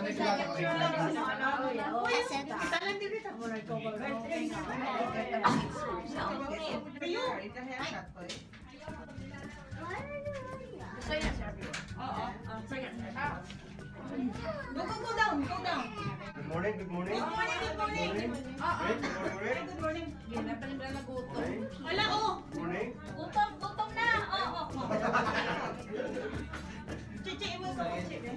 Go down, go down. Good morning, good morning. Good morning, good morning. Good morning. Wala, oh. Good morning. Gutom na. Chichi, mo sa chichi.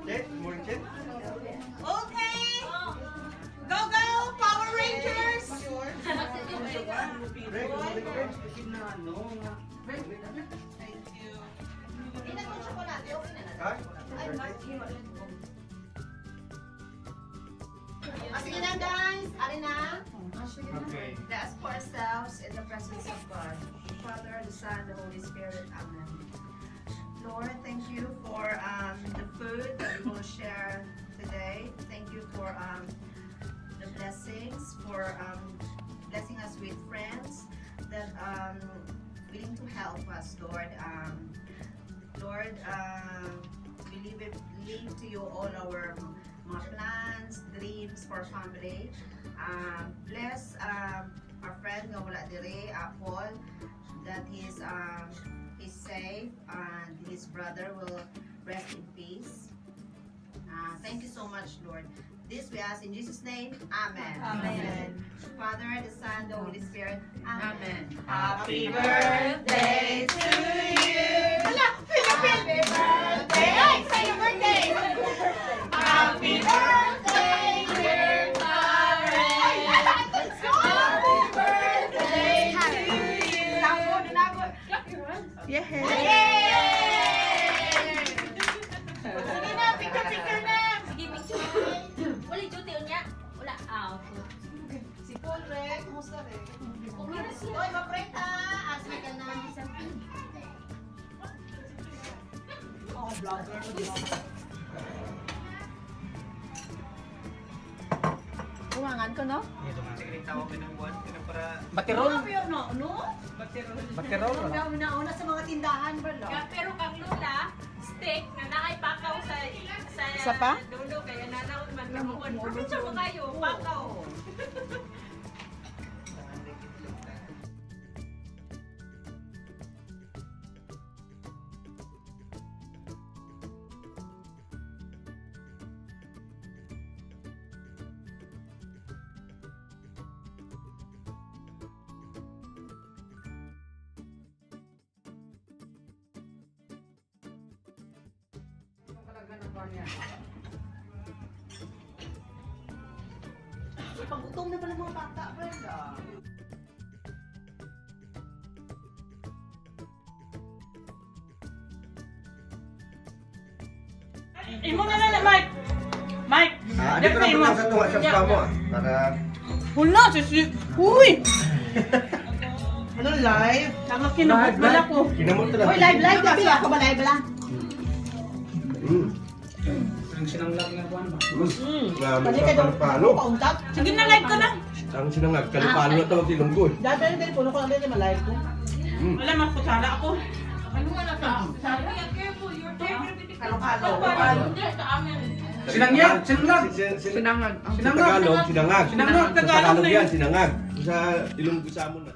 Chet, good morning, Chet. Okay. Go, go, Power Rangers. Greg, good morning, Greg. Ha? Sige na guys, ari na. Okay. Let us pour ourselves in the presence of God. The Father, the Son, the Holy Spirit. Amen. Lord, thank you for the food that we will share today. Thank you for the blessings, for blessing us with friends that willing to help us, Lord. Lord, we leave to you all our mga plans, dreams for family. Bless our friend nga wala dire, Paul, that he's safe and his brother will rest in peace. Thank you so much, Lord. This we ask in Jesus' name. Amen. Amen. Father, the Son, the Holy Spirit. Amen. Happy birthday to you. Happy birthday. Ay, say your birthday. Happy birthday, dear Karen. Happy birthday to you. Yeah. Sige na, picture na. Sige, picture. Wala, duty niya. Wala. Si Paul, Rek. Kumusta, Rek? Okay na siya. Hoy, ma-pray ka. Asli ka na. Umangan ko, no? Ito nga sige tawag ng buwan para Baterol? No? baterol wala. Una sa mga tindahan, ba, no? Pero kang lula, steak na naipakaw Sa pa? dulo kaya nanaon man kamuan. Picture mo kayo, pakaw. Pag-gutom na pala mga bata, Brenda. Imo na lang, Mike. Mike. Di ko lang sa tunga sa pamo ah. Para Wala, sisi. Uy! Ano live? Tama kinabot bala ko. kinamot talaga. Hoy, live gabi ako ba live lang? Ang sinanglag nga buwan ba? Balik ka daw. Kalupalo. Pauntak. Sige na, live ko na. Ang sinangag, kalupalo na tawag tilunggoy. Dati na din, puno ko lang din ma-live ko. Wala, makutsara ako. Ano wala ka? Sabi niya, careful, you're there. Kalupalo. Hindi, sa amin. Sinangag, sinangag. Sinangag. Sa Tagalog, sinangag. Sinangag, Sa Tagalog na yan, yun. sinangag. Sa Ilonggo sa amon na.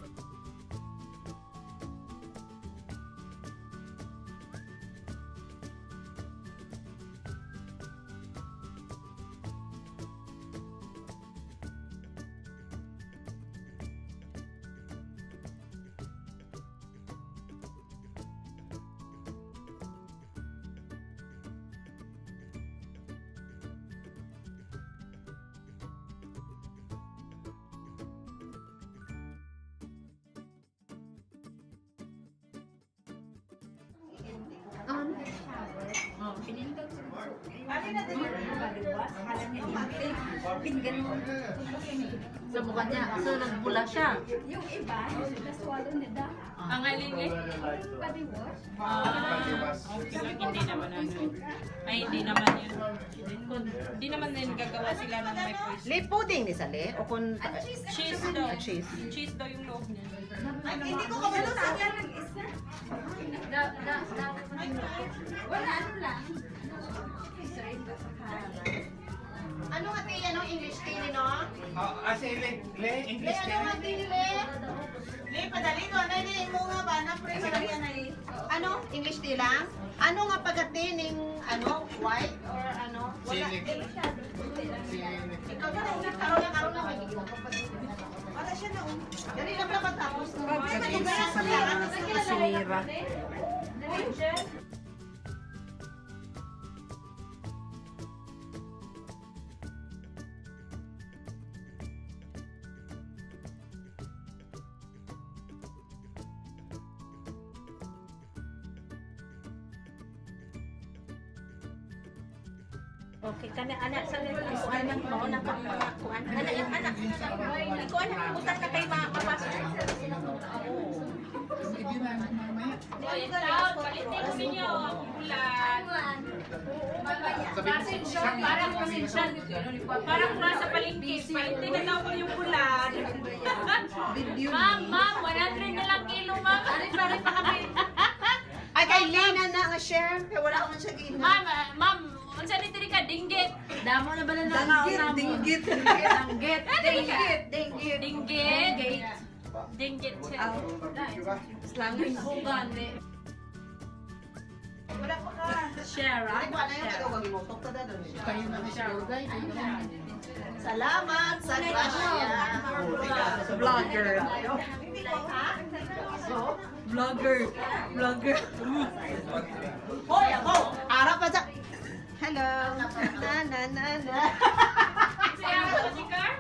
Sa mukha niya. So, nagbula siya. Yung iba, na-swallow nila. Ang alin eh? Body wash. Okay lang, hindi naman ano. Ay, hindi naman yun. Hindi naman din gagawa sila ng may voice. Lip pudding ni Sali o kun Cheese daw. cheese. Cheese daw yung loob niya. Hindi ko kabalo sa Tagal ng isa. Wala, ano lang. Ano nga tiya no English tini no? Le, Le, English ano nga tini le? Le, padali no. Ano yun mo nga ba? Na pre Ano? English ti lang? Ano nga pagatining ano? White or ano? Wala. Ikaw na lang. Karoon lang. Wala siya na. Dali lang dapat tapos. Sinira. Okay, kana anak sa kuan ng mo na pang mga kuan. Anak yung anak. Kuan na utang na kay mga kapasok. Palitin ko ninyo ang bulan. Parang pasensya. Parang nasa palengke. Palitin na daw ko yung bulan. Ma'am, 100 na lang kilo, ma'am. Sorry pa kami. Ay, kay Lina na nga share. Kaya wala ko man siya gina. Ma'am, unsa ni diri ka dinggit? Damo na ba na nakaw? Dinggit. Dinggit. Dinggit siya. Slangin bugan eh. Wala pa ka. Share, Ay, wala na yung katawag mo. Tukta na doon. Salamat sa grasya. Vlogger. Hindi ko ha? Vlogger. Hoy, ako! Harap pa sa... Hello! Na. Siya ako si Car?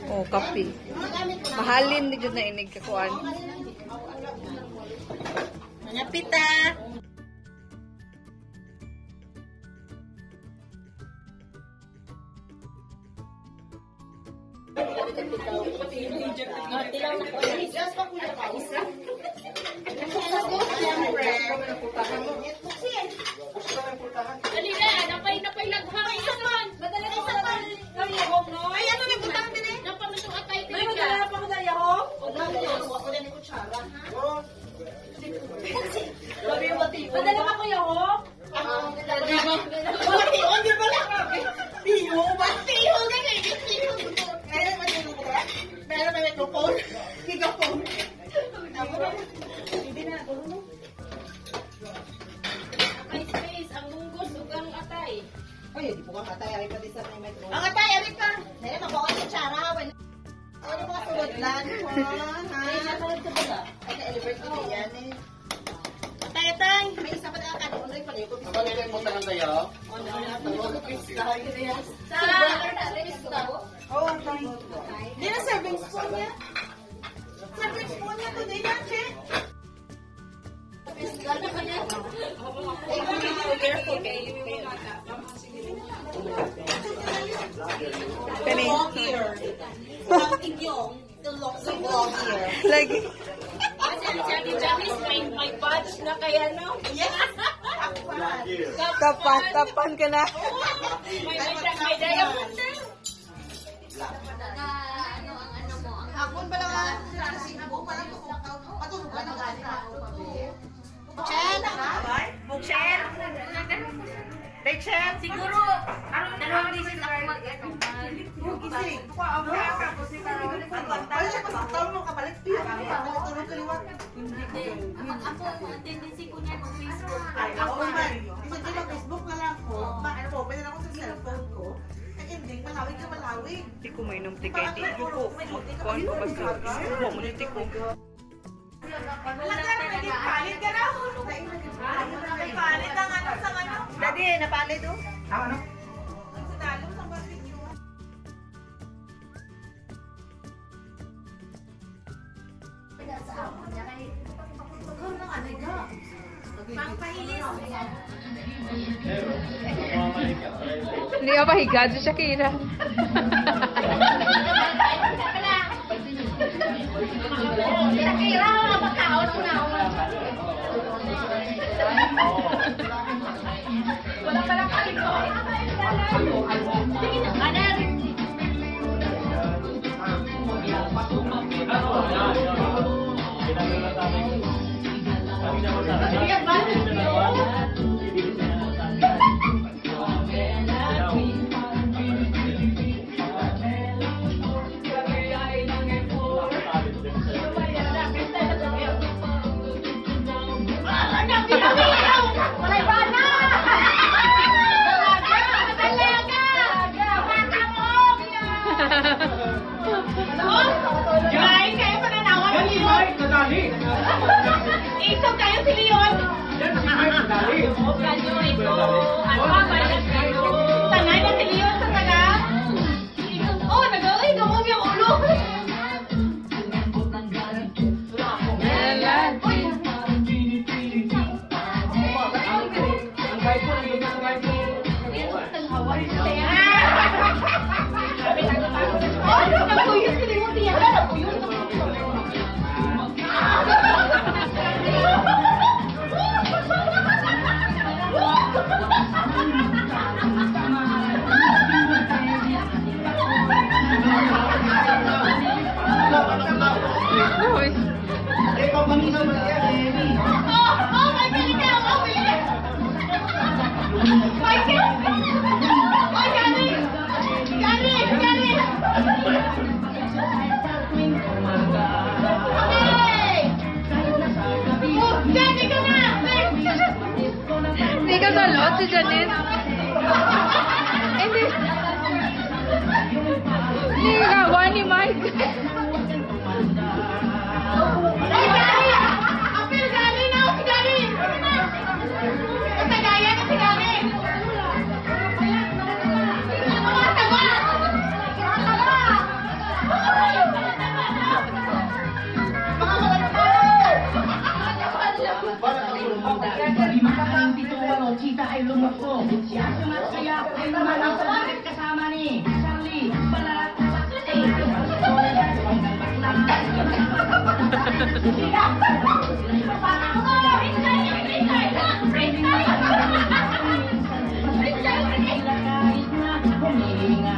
Oh, kape. Mahalin ni jud na inig kakuan. Mga pita! Dali na, napay laghang. Isa man. Madali ka sa yahong, no? Ay, ano na butang din eh? Napamito atay ka. Ay, madala pa ko na yahong? Madala pa ko yahong? May space, ang munggos, ug ang atay. Ang atay, arit ka! Dahil mabawa sa tsara. Ano mga sulod lang? Ay, ka-elevate ko yan eh. Atay! May isa pa na ka. Ano yung palikot? Kapalitin mo tanong kayo? Di na serving spoon niya. Serving spoon niya to din yan, Che. Careful kayo. Kani. Something yung tulok sa vlogger. Lagi. Janice, may badge na kaya, no? Yes! Tapan ka na. May diamond na. Hapon pa lang ah. Sinabu pa lang patulog ka na gani ka. Chen! Chen! Chen! Siguro, dalawang disis ako Gising. Ano siya pasaktaw mo kapalit? Tulog kaliwat. Ako, ang tendency ko niya ng Facebook. Ay, ako naman. Isang kilo Facebook na lang ko. Ano po, pwede na ako sa cellphone ko. Ang ending, malawig ka malawig. Di ko mainom tikay di ko. Magkuan ko basta. Mo mo ti ko. Palit ka na. May palit ang ano sa ano. Dadi, napalit o. Ano? Ang sinalo sa barbecue. Hindi ka pahiga si Shakira. Kira, makaon mo na ako. Guys, kayo pa nanawa ng Leon? Ito kayo si Leon? Kanyo ito. Ano ba ba yan kayo? Tangay na si Leon sa taga? Oh, nag-away. Gamog yung ulo. Oh, nagpuyos si Leon diyan. Nagpuyos. Oh, my God, oh, bilis! Michael! Oh, Gary! Gary! Gary! Okay! Oh, Gary ka na! Hindi ka galot si Janice. Hindi. Hindi ka gawa ni Mike. Ay, Gary! Apil, Gary na! Si Gary! Katagayan na si Gary! Mga taba! Mga taba! Chita ay lumako. Siya sumat kaya ay naman ang pabalik kasama ni Charlie. Balat Humihinga